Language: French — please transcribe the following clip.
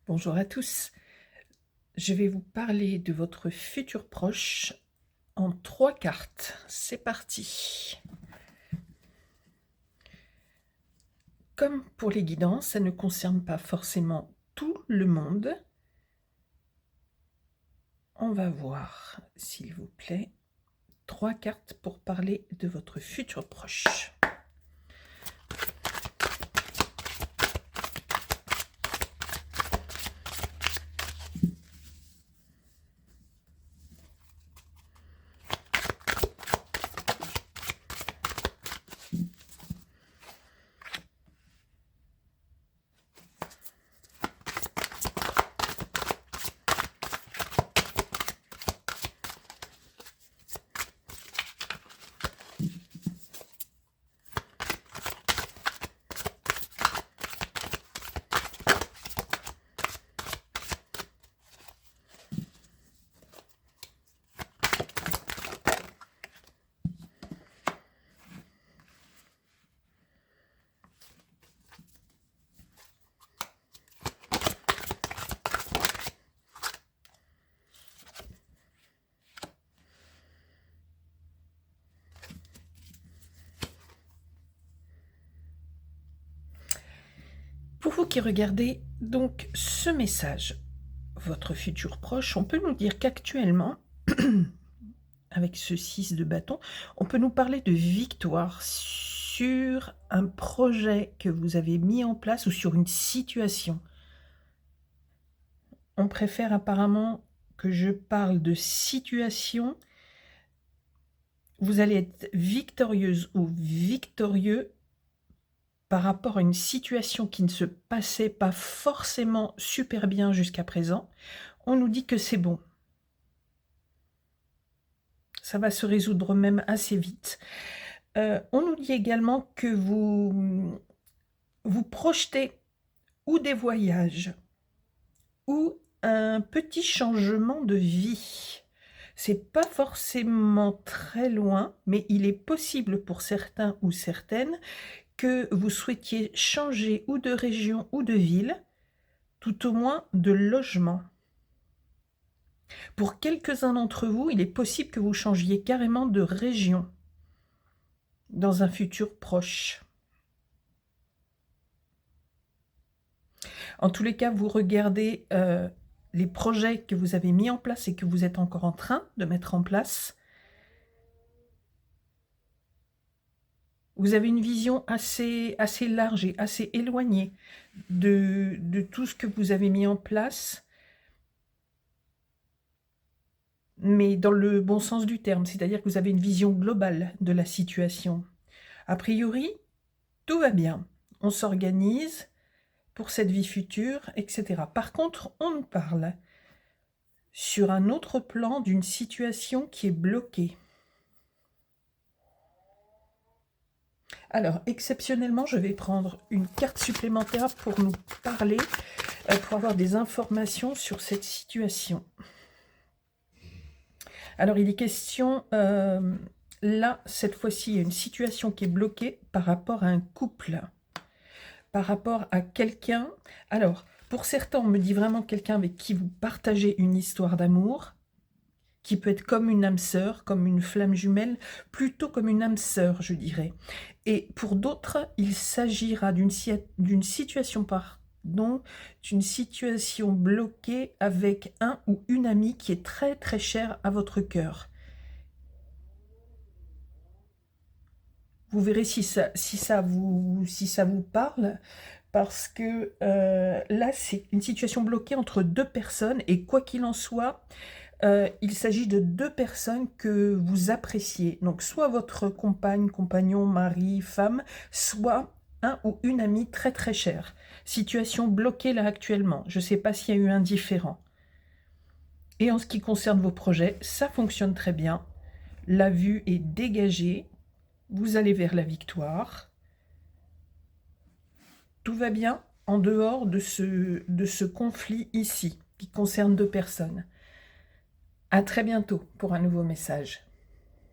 Bonjour à tous. Je vais vous parler de votre futur proche en 3 cartes. C'est parti. Comme pour les guidances, ça ne concerne pas forcément tout le monde. On va voir, s'il vous plaît, 3 cartes pour parler de votre futur proche. Pour vous qui regardez donc ce message, votre futur proche, on peut nous dire qu'actuellement, avec ce 6 de bâton, on peut nous parler de victoire sur un projet que vous avez mis en place ou sur une situation. On préfère apparemment que je parle de situation. Vous allez être victorieuse ou victorieux par rapport à une situation qui ne se passait pas forcément super bien jusqu'à présent. On nous dit que c'est bon. Ça va se résoudre même assez vite. On nous dit également que vous projetez ou des voyages ou un petit changement de vie. C'est pas forcément très loin, mais il est possible pour certains ou certaines que vous souhaitiez changer ou de région ou de ville, tout au moins de logement. Pour quelques-uns d'entre vous, il est possible que vous changiez carrément de région dans un futur proche. En tous les cas, vous regardez les projets que vous avez mis en place et que vous êtes encore en train de mettre en place. Vous avez une vision assez large et assez éloignée de tout ce que vous avez mis en place, mais dans le bon sens du terme, c'est-à-dire que vous avez une vision globale de la situation. A priori, tout va bien. On s'organise pour cette vie future, etc. Par contre, on nous parle sur un autre plan d'une situation qui est bloquée. Alors, exceptionnellement, je vais prendre une carte supplémentaire pour nous parler, pour avoir des informations sur cette situation. Alors, il est question, là, cette fois-ci, il y a une situation qui est bloquée par rapport à un couple, par rapport à quelqu'un. Alors, pour certains, on me dit vraiment quelqu'un avec qui vous partagez une histoire d'amour, qui peut être comme une âme sœur, comme une flamme jumelle, plutôt comme une âme sœur, je dirais. Et pour d'autres, il s'agira d'une situation d'une situation bloquée avec un ou une amie qui est très très chère à votre cœur. Vous verrez si ça vous parle, parce que là, c'est une situation bloquée entre 2 personnes, et quoi qu'il en soit, il s'agit de 2 personnes que vous appréciez. Donc, soit votre compagne, compagnon, mari, femme, soit un ou une amie très très chère. Situation bloquée là actuellement. Je ne sais pas s'il y a eu un différend. Et en ce qui concerne vos projets, ça fonctionne très bien. La vue est dégagée. Vous allez vers la victoire. Tout va bien en dehors de ce conflit ici, qui concerne 2 personnes. À très bientôt pour un nouveau message.